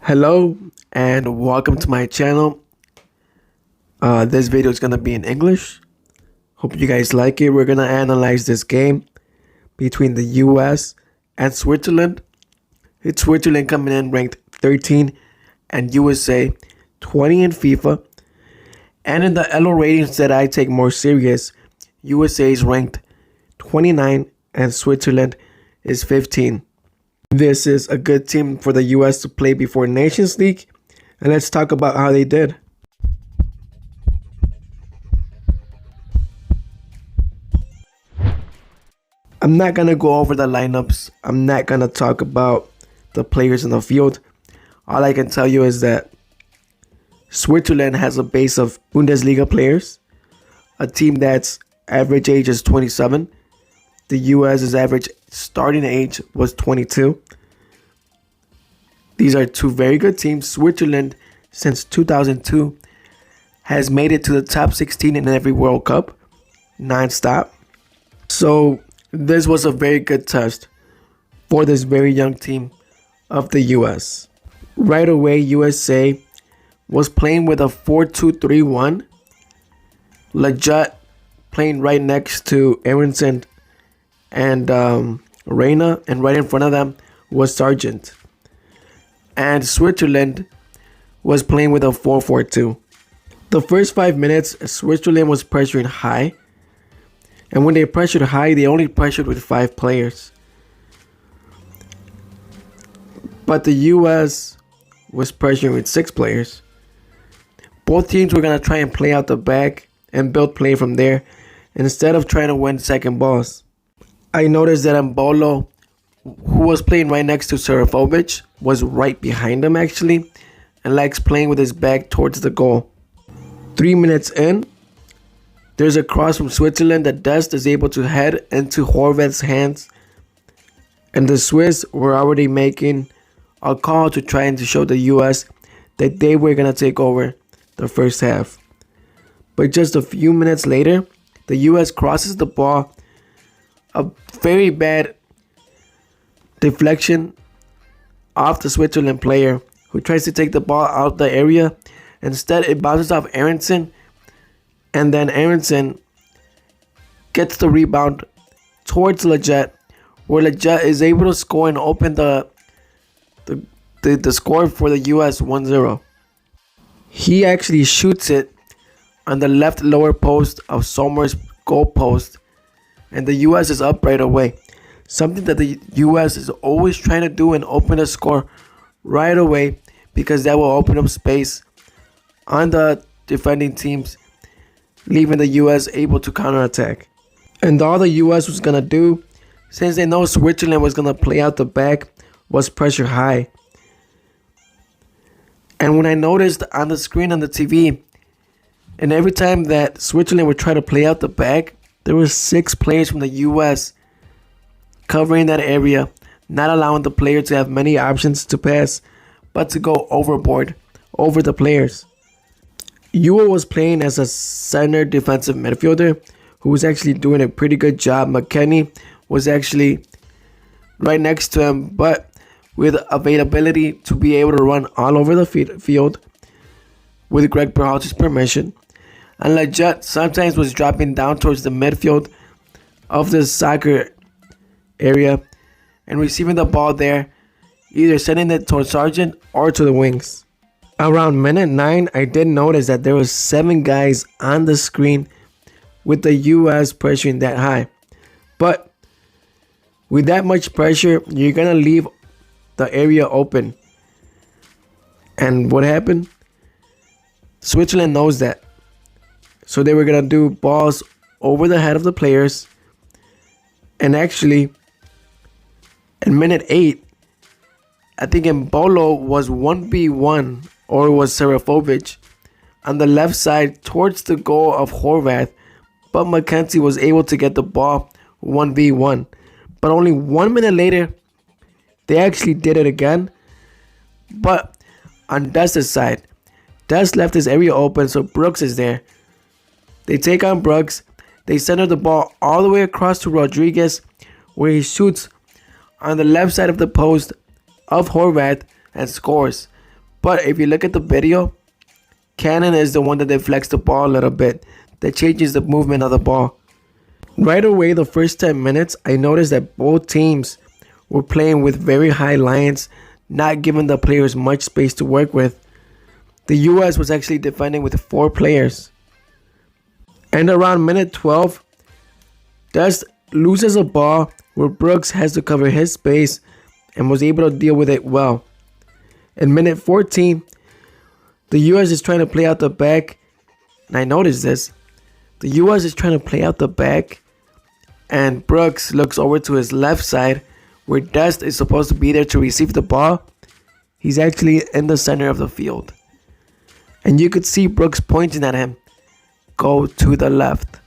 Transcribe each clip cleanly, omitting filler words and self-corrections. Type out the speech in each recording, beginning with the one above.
Hello and welcome to my channel. This video is going to be in English. Hope you guys like it. We're going to analyze this game between the US and Switzerland. It's Switzerland coming in ranked 13 and USA 20 in FIFA. And in the ELO ratings that I take more serious, USA is ranked 29 and Switzerland is 15. This is a good team for the US to play before Nations League, and let's talk about how they did. I'm not going to go over the lineups. I'm not going to talk about the players in the field. All I can tell you is that Switzerland has a base of Bundesliga players, a team that's average age is 27. The US's average starting age was 22. These are two very good teams. Switzerland, since 2002, has made it to the top 16 in every World Cup, non-stop. So this was a very good test for this very young team of the US. Right away, USA was playing with a 4-2-3-1. Leggett playing right next to Aronson and Reina, and right in front of them was Sargent. And Switzerland was playing with a 4-4-2. The first 5 minutes, Switzerland was pressuring high. And when they pressured high, they only pressured with 5 players. But the US was pressuring with 6 players. Both teams were going to try and play out the back and build play from there instead of trying to win second balls. I noticed that Mbolo, who was playing right next to Serafovic, was right behind him actually, and likes playing with his back towards the goal. 3 minutes in, there's a cross from Switzerland that Dest is able to head into Horvath's hands, and the Swiss were already making a call to try and to show the US that they were going to take over the first half. But just a few minutes later, the US crosses the ball. A very bad deflection off the Switzerland player who tries to take the ball out the area. Instead, it bounces off Aronson, and then Aronson gets the rebound towards Leggett, where Leggett is able to score and open the score for the US 1-0. He actually shoots it on the left lower post of Sommer's goal post, and the US is up right away. Something that the US is always trying to do and open a score right away, because that will open up space on the defending teams, leaving the US able to counterattack. And all the US was going to do, since they know Switzerland was going to play out the back, was pressure high. And when I noticed on the screen on the TV, and every time that Switzerland would try to play out the back, there were 6 players from the US covering that area, not allowing the player to have many options to pass, but to go overboard over the players. Ewa was playing as a center defensive midfielder who was actually doing a pretty good job. McKennie was actually right next to him, but with availability to be able to run all over the field with Greg Berhalter's permission. And Leggett sometimes was dropping down towards the midfield of the soccer area and receiving the ball there, either sending it towards Sargent or to the wings. Around minute 9, I did notice that there was 7 guys on the screen with the US pressuring that high. But with that much pressure, you're going to leave the area open. And what happened? Switzerland knows that. So they were going to do balls over the head of the players. And actually, in minute 8, I think Mbolo was 1v1, or it was Serafovic, on the left side towards the goal of Horvath. But Mackenzie was able to get the ball 1v1. But only 1 minute later, they actually did it again. But on Dest's side, Dest left his area open, so Brooks is there. They take on Brooks. They center the ball all the way across to Rodriguez, where he shoots on the left side of the post of Horvath and scores. But if you look at the video, Cannon is the one that deflects the ball a little bit, that changes the movement of the ball. Right away, the first 10 minutes, I noticed that both teams were playing with very high lines, not giving the players much space to work with. The US was actually defending with 4 players. And around minute 12, Dust loses a ball where Brooks has to cover his space and was able to deal with it well. In minute 14, the US is trying to play out the back, and I noticed this. The US is trying to play out the back, and Brooks looks over to his left side where Dust is supposed to be there to receive the ball. He's actually in the center of the field. And you could see Brooks pointing at him, go to the left.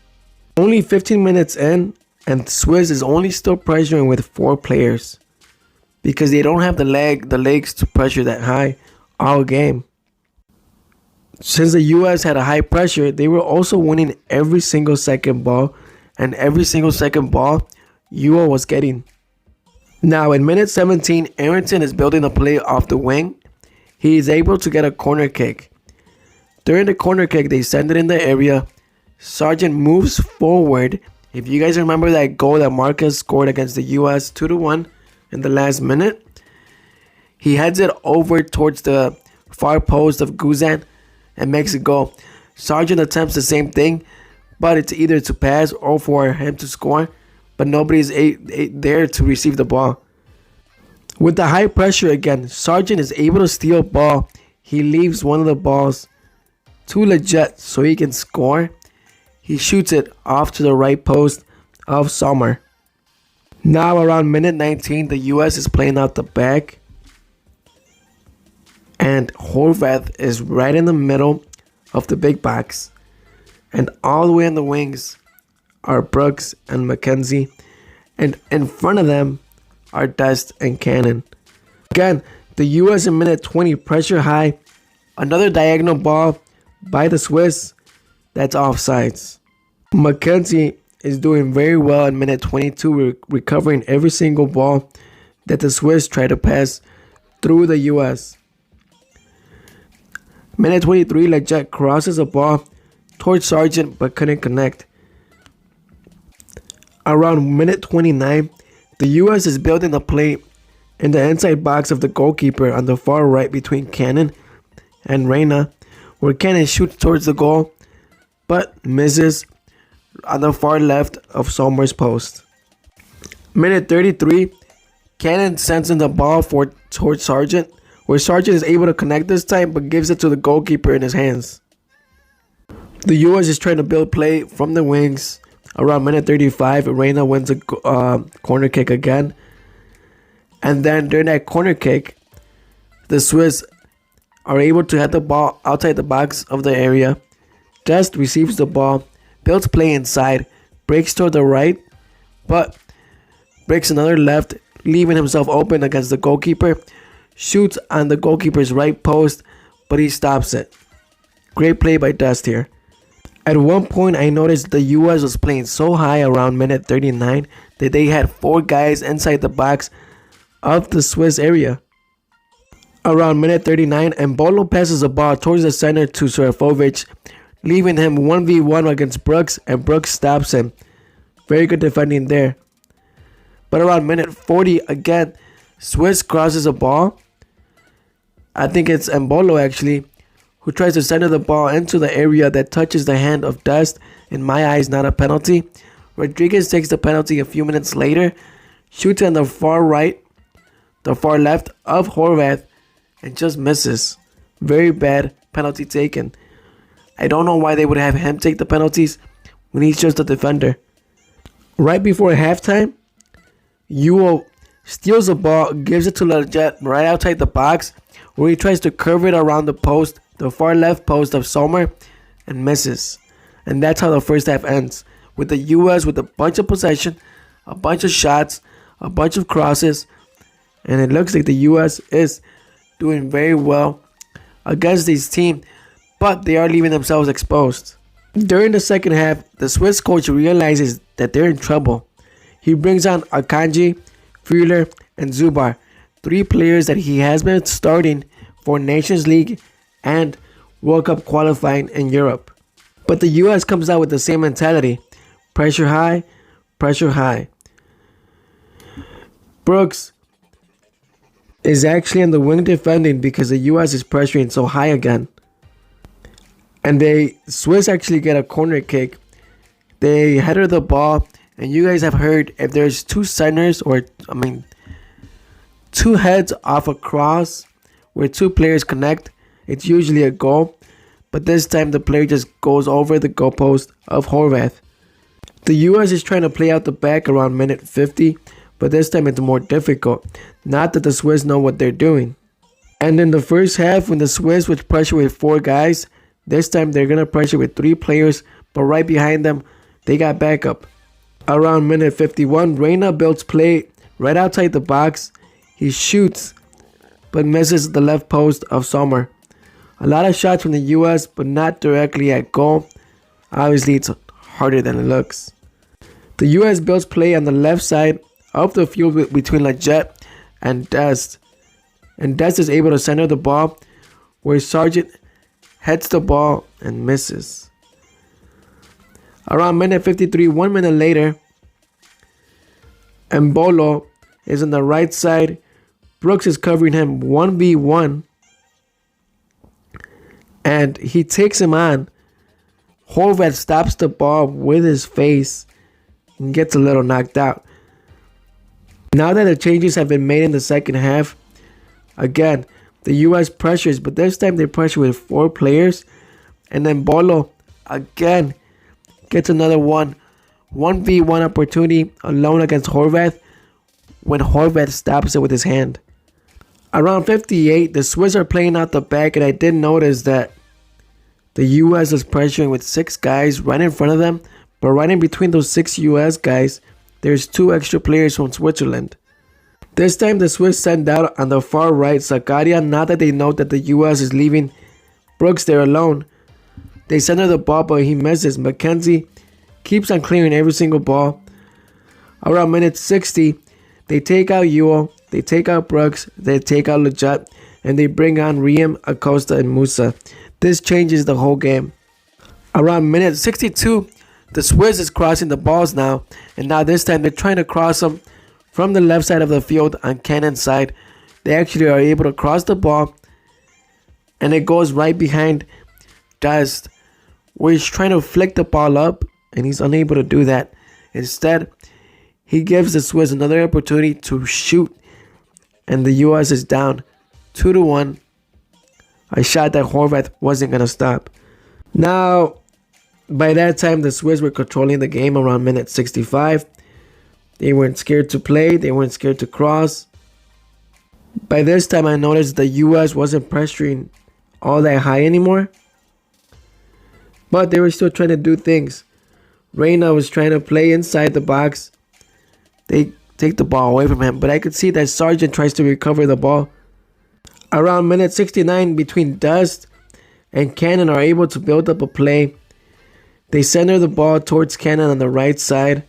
Only 15 minutes in, and Suiza is only still pressuring with 4 players because they don't have the legs to pressure that high all game. Since the US had a high pressure, they were also winning every single second ball, and every single second ball UO was getting. Now in minute 17, Arrington is building a play off the wing. He is able to get a corner kick. During the corner kick, they send it in the area. Sargent moves forward. If you guys remember that goal that Marcus scored against the US 2-1 in the last minute, he heads it over towards the far post of Guzan and makes it go. Sargent attempts the same thing, but it's either to pass or for him to score, but nobody's there to receive the ball. With the high pressure again, Sargent is able to steal a ball. He leaves one of the balls to Leggett so he can score. He shoots it off to the right post of Sommer. Now around minute 19, the US is playing out the back, and Horvath is right in the middle of the big box, and all the way in the wings are Brooks and McKenzie, and in front of them are Dust and Cannon. Again, the US in minute 20 pressure high, another diagonal ball by the Swiss, that's offsides. McKenzie is doing very well in minute 22, recovering every single ball that the Swiss try to pass through the US. Minute 23, Leggett crosses a ball towards Sargent but couldn't connect. Around minute 29, the US is building a play in the inside box of the goalkeeper on the far right between Cannon and Reyna, where Cannon shoots towards the goal but misses on the far left of Sommer's post. Minute 33, Cannon sends in the ball towards Sargent, where Sargent is able to connect this time but gives it to the goalkeeper in his hands. The US is trying to build play from the wings. Around minute 35, Reyna wins a corner kick again. And then during that corner kick, the Swiss are able to head the ball outside the box of the area. Dest receives the ball, builds play inside, breaks toward the right, but breaks another left, leaving himself open against the goalkeeper. Shoots on the goalkeeper's right post, but he stops it. Great play by Dest here. At one point, I noticed the US was playing so high around minute 39 that they had 4 guys inside the box of the Swiss area. Around minute 39, Embolo passes the ball towards the center to Serafovic, leaving him 1v1 against Brooks, and Brooks stops him. Very good defending there. But around minute 40, again, Swiss crosses a ball. I think it's Embolo actually, who tries to center the ball into the area that touches the hand of Dust. In my eyes, not a penalty. Rodriguez takes the penalty a few minutes later, shoots on the far right, the far left of Horvath, and just misses. Very bad penalty taken. I don't know why they would have him take the penalties when he's just a defender. Right before halftime, Yuo steals the ball, gives it to Leggett right outside the box, where he tries to curve it around the post, the far left post of Sommer, and misses. And that's how the first half ends, with the US with a bunch of possession, a bunch of shots, a bunch of crosses, and it looks like the US is doing very well against this team, but they are leaving themselves exposed. During the second half, the Swiss coach realizes that they're in trouble. He brings on Akanji, Fuller, and Zubar, 3 players that he has been starting for Nations League and World Cup qualifying in Europe. But the US comes out with the same mentality. Pressure high, pressure high. Brooks is actually in the wing defending because the US is pressuring so high again. And Swiss actually get a corner kick. They header the ball, and you guys have heard if there's two centers two heads off a cross where two players connect, it's usually a goal. But this time the player just goes over the goalpost of Horvath. The US is trying to play out the back around minute 50, but this time it's more difficult. Not that the Swiss know what they're doing. And in the first half, when the Swiss would pressure with 4 guys, this time they're going to pressure with 3 players, but right behind them, they got backup. Around minute 51, Reina builds play right outside the box. He shoots, but misses the left post of Sommer. A lot of shots from the US, but not directly at goal. Obviously, it's harder than it looks. The US builds play on the left side of the field between Leggett and Dest. And Dest is able to center the ball, where Sargent heads the ball and misses. Around minute 53, 1 minute later, Mbolo is on the right side. Brooks is covering him 1v1. And he takes him on. Horvath stops the ball with his face and gets a little knocked out. Now that the changes have been made in the second half, again, the US pressures, but this time they pressure with 4 players. And then Bolo again gets another 1v1 opportunity alone against Horvath when Horvath stops it with his hand. Around 58, the Swiss are playing out the back, and I did notice that the US is pressuring with 6 guys right in front of them, but right in between those 6 US guys, there's 2 extra players from Switzerland. This time the Swiss send out on the far right Zakaria, now that they know that the US is leaving Brooks there alone. They center the ball, but he misses. Mackenzie keeps on clearing every single ball. Around minute 60, they take out Ewell, they take out Brooks, they take out Leggett, and they bring on Riem, Acosta, and Musa. This changes the whole game. Around minute 62, the Swiss is crossing the balls now, and now this time they're trying to cross them from the left side of the field on Cannon's side. They actually are able to cross the ball, and it goes right behind Dest, where he's trying to flick the ball up, and he's unable to do that. Instead, he gives the Swiss another opportunity to shoot, and the US is down 2-1. A shot that Horvath wasn't going to stop. Now, by that time, the Swiss were controlling the game around minute 65. They weren't scared to play. They weren't scared to cross. By this time, I noticed the US wasn't pressuring all that high anymore. But they were still trying to do things. Reina was trying to play inside the box. They take the ball away from him. But I could see that Sargent tries to recover the ball. Around minute 69, between Dest and Cannon are able to build up a play. They center the ball towards Cannon on the right side.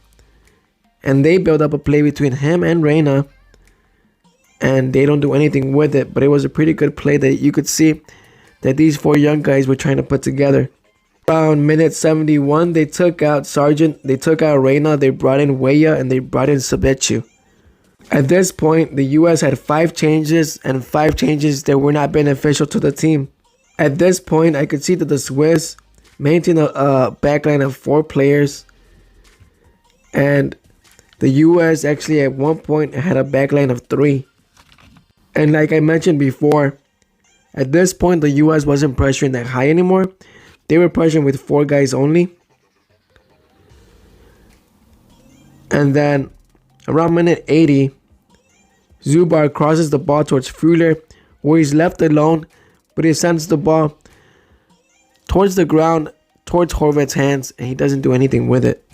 And they build up a play between him and Reina. And they don't do anything with it. But it was a pretty good play that you could see that these 4 young guys were trying to put together. Around minute 71, they took out Sargent, they took out Reina, they brought in Weah, and they brought in Sabechu. At this point, the US had 5 changes, and 5 changes that were not beneficial to the team. At this point, I could see that the Swiss maintained a backline of 4 players, and the US actually at one point had a backline of 3. And like I mentioned before, at this point, the US wasn't pressuring that high anymore. They were pressuring with 4 guys only. And then around minute 80, Zubar crosses the ball towards Fuller, where he's left alone, but he sends the ball towards the ground, towards Horvath's hands, and he doesn't do anything with it.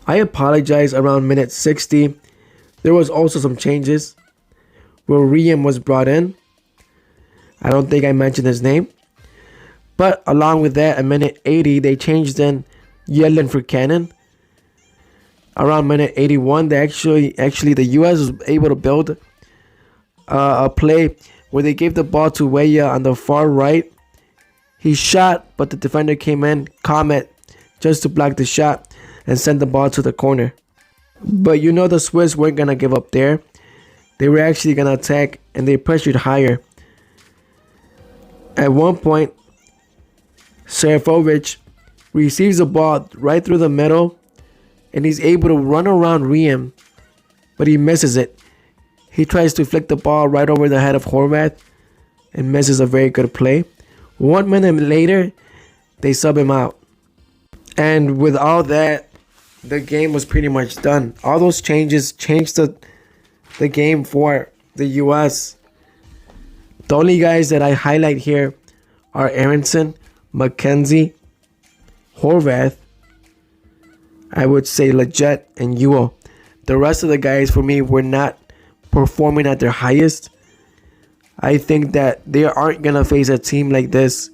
I apologize. Around minute 60, there was also some changes where Riem was brought in. I don't think I mentioned his name. But along with that, at minute 80, they changed in Yedlin for Cannon. Around minute 81, they actually the US was able to build a play where they gave the ball to Weah on the far right. He shot, but the defender came in, Comet, just to block the shot and send the ball to the corner. But you know the Swiss weren't going to give up there. They were actually going to attack, and they pressured higher. At one point, Serafovic receives the ball right through the middle, and he's able to run around Riem, but he misses it. He tries to flick the ball right over the head of Horvath and misses a very good play. 1 minute later, they sub him out. And with all that, the game was pretty much done. All those changes changed the game for the US. The only guys that I highlight here are Aronson, McKenzie, Horvath, I would say Leggett, and Ewell. The rest of the guys for me were not performing at their highest. I think that they aren't going to face a team like this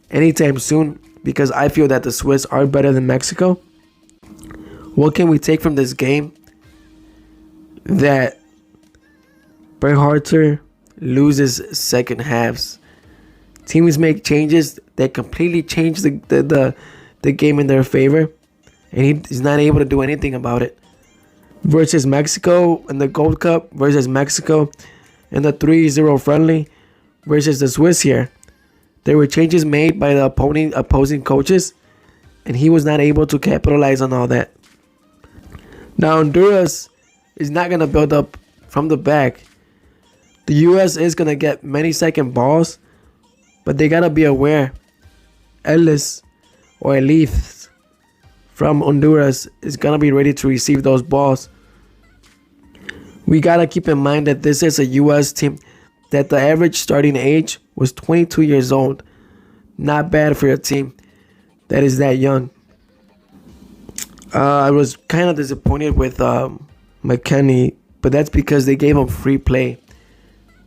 anytime soon because I feel that the Swiss are better than Mexico. What can we take from this game? That Berhalter loses second halves. Teams make changes that completely change the game in their favor, and he's not able to do anything about it. Versus Mexico in the Gold Cup, versus Mexico in the 3-0 friendly, versus the Swiss here. There were changes made by the opposing coaches, and he was not able to capitalize on all that. Now Honduras is not going to build up from the back. The US is going to get many second balls, but they got to be aware. Ellis or Elif from Honduras is going to be ready to receive those balls. We got to keep in mind that this is a US team that the average starting age was 22 years old. Not bad for a team that is that young. I was kind of disappointed with McKennie, but that's because they gave him free play.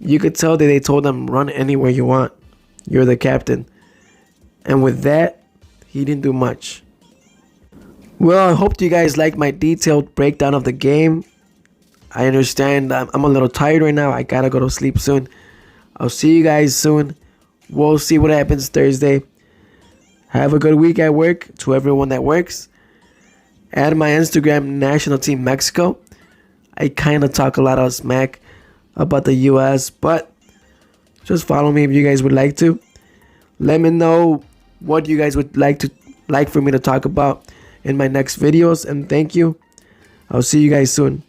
You could tell that they told him, run anywhere you want. You're the captain. And with that, he didn't do much. Well, I hope you guys liked my detailed breakdown of the game. I understand I'm a little tired right now. I gotta go to sleep soon. I'll see you guys soon. We'll see what happens Thursday. Have a good week at work to everyone that works. Add my Instagram, National Team Mexico. I kind of talk a lot of smack about the US, but just follow me if you guys would like to. Let me know what you guys would like for me to talk about in my next videos, and thank you. I'll see you guys soon.